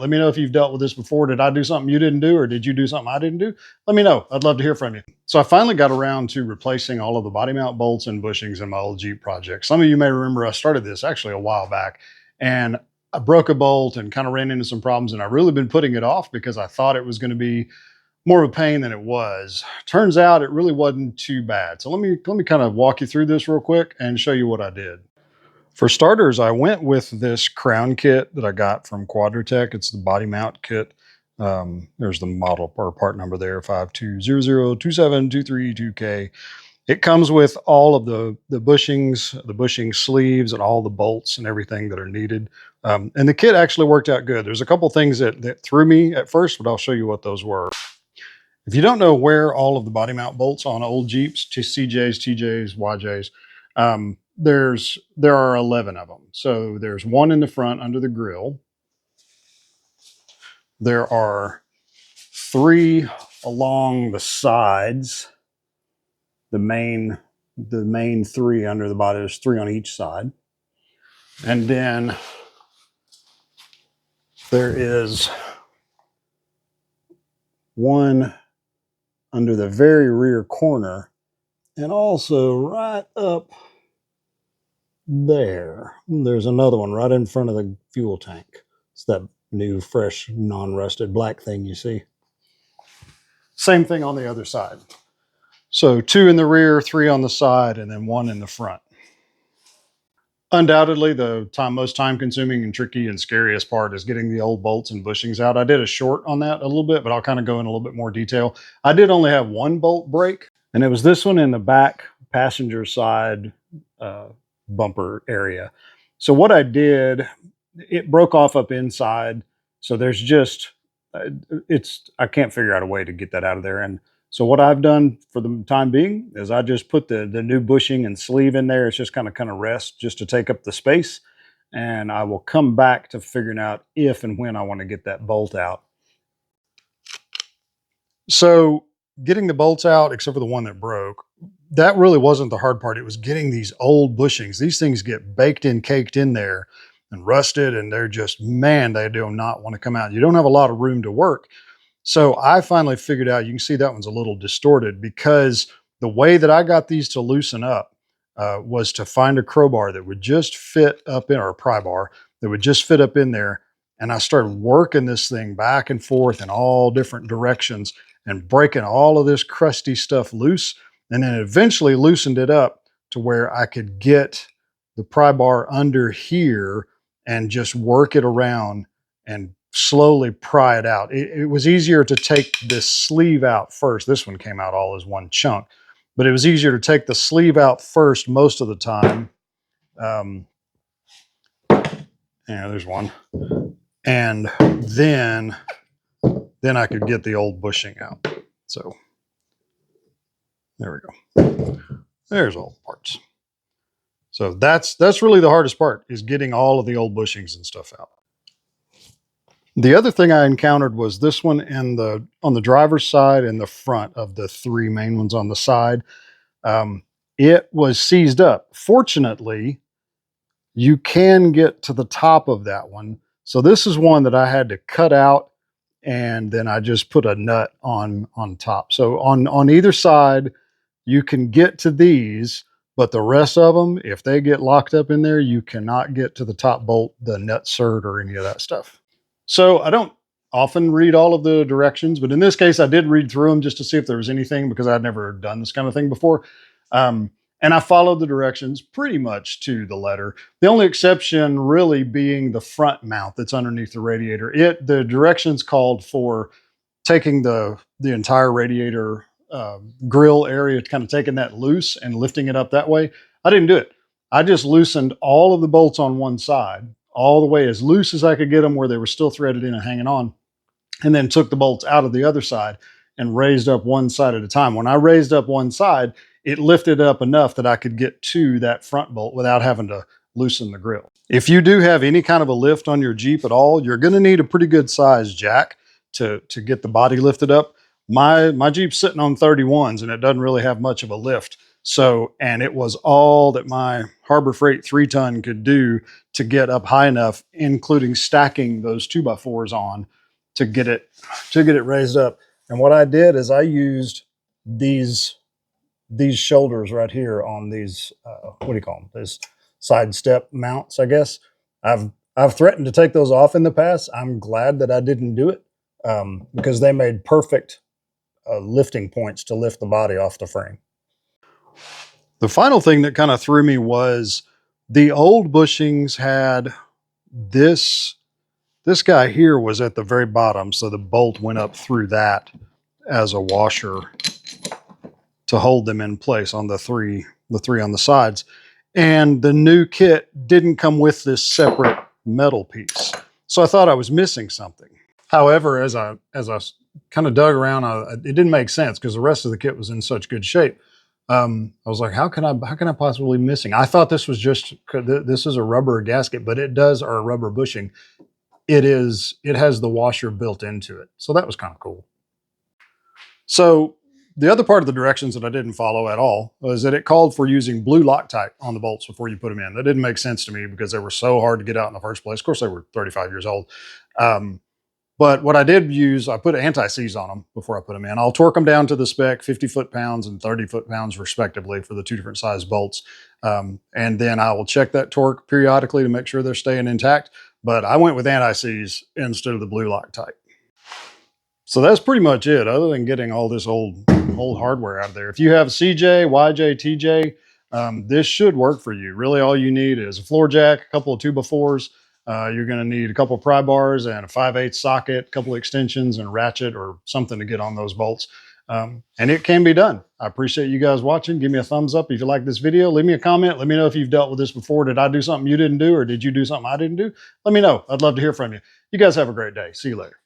Let me know if you've dealt with this before. Did I do something you didn't do, or did you do something I didn't do? Let me know. I'd love to hear from you. So I finally got around to replacing all of the body mount bolts and bushings in my old Jeep project. Some of you may remember I started this actually a while back, and I broke a bolt and kind of ran into some problems, and I've really been putting it off because I thought it was going to be more of a pain than it was. Turns out it really wasn't too bad. So let me kind of walk you through this real quick and show you what I did. For starters, I went with this crown kit that I got from Quadratech. It's the body mount kit. There's the model or part number there, 5200272322K. It comes with all of the bushings, the bushing sleeves, and all the bolts and everything that are needed. And the kit actually worked out good. There's a couple things that threw me at first, but I'll show you what those were. If you don't know where all of the body mount bolts on old Jeeps, CJs, TJs, YJs, there are 11 of them. So there's one in the front under the grill. There are 3 along the sides. The main 3 under the body. There's 3 on each side. And then there is one under the very rear corner, and also right up there, there's another one right in front of the fuel tank. It's that new, fresh, non-rusted black thing you see. Same thing on the other side. So 2 in the rear, 3 on the side, and then 1 in the front. Undoubtedly, the most time-consuming and tricky and scariest part is getting the old bolts and bushings out. I did a short on that a little bit, but I'll kind of go in a little bit more detail. I did only have 1 bolt break, and it was this one in the back passenger side bumper area. So what I did, it broke off up inside. So there's just, I can't figure out a way to get that out of there. And so what I've done for the time being is I just put the new bushing and sleeve in there. It's just kind of rest just to take up the space. And I will come back to figuring out if and when I want to get that bolt out. So getting the bolts out, except for the one that broke, that really wasn't the hard part. It was getting these old bushings. These things get baked in, caked in there and rusted, and they're just, man, they do not want to come out. You don't have a lot of room to work. So I finally figured out, you can see that one's a little distorted because the way that I got these to loosen up was to find a crowbar that would just fit up in, or a pry bar that would just fit up in there. And I started working this thing back and forth in all different directions and breaking all of this crusty stuff loose. And then eventually loosened it up to where I could get the pry bar under here and just work it around and slowly pry it out. It was easier to take this sleeve out first. This one came out all as one chunk, but it was easier to take the sleeve out first most of the time. Yeah, there's one. And then I could get the old bushing out. So there we go. There's all the parts. So that's really the hardest part, is getting all of the old bushings and stuff out. The other thing I encountered was this one on the driver's side and the front of the 3 main ones on the side. It was seized up. Fortunately, you can get to the top of that one. So this is one that I had to cut out, and then I just put a nut on top. So on either side, you can get to these, but the rest of them, if they get locked up in there, you cannot get to the top bolt, the nut cert, or any of that stuff. So I don't often read all of the directions, but in this case, I did read through them just to see if there was anything, because I'd never done this kind of thing before. And I followed the directions pretty much to the letter. The only exception really being the front mount that's underneath the radiator. The directions called for taking the entire radiator grill area, kind of taking that loose and lifting it up that way. I didn't do it. I just loosened all of the bolts on one side, all the way as loose as I could get them where they were still threaded in and hanging on, and then took the bolts out of the other side and raised up one side at a time. When I raised up one side, it lifted up enough that I could get to that front bolt without having to loosen the grill. If you do have any kind of a lift on your Jeep at all, you're going to need a pretty good size jack to get the body lifted up. My Jeep's sitting on 31s, and it doesn't really have much of a lift. So, and it was all that my Harbor Freight 3-ton could do to get up high enough, including stacking those 2x4s on to get it raised up. And what I did is I used these shoulders right here on these what do you call them? These side step mounts, I guess. I've threatened to take those off in the past. I'm glad that I didn't do it because they made perfect lifting points to lift the body off the frame. The final thing that kind of threw me was the old bushings had this guy here was at the very bottom, so the bolt went up through that as a washer to hold them in place on the three on the sides. And the new kit didn't come with this separate metal piece. So I thought I was missing something. However, as I kind of dug around, it didn't make sense because the rest of the kit was in such good shape. I was like, how can I possibly be missing? I thought this was just, this is a rubber gasket, but it does, or a rubber bushing. It has the washer built into it. So that was kind of cool. So the other part of the directions that I didn't follow at all was that it called for using blue Loctite on the bolts before you put them in. That didn't make sense to me because they were so hard to get out in the first place. Of course, they were 35 years old. But what I did use, I put anti-seize on them before I put them in. I'll torque them down to the spec, 50 foot-pounds and 30 foot-pounds respectively for the two different size bolts. And then I will check that torque periodically to make sure they're staying intact. But I went with anti-seize instead of the blue Loctite. So that's pretty much it, other than getting all this old hardware out of there. If you have CJ, YJ, TJ, this should work for you. Really, all you need is a floor jack, a couple of 2x4s. You're going to need a couple of pry bars and a 5/8 socket, a couple of extensions and a ratchet or something to get on those bolts. And it can be done. I appreciate you guys watching. Give me a thumbs up if you like this video. Leave me a comment. Let me know if you've dealt with this before. Did I do something you didn't do, or did you do something I didn't do? Let me know. I'd love to hear from you. You guys have a great day. See you later.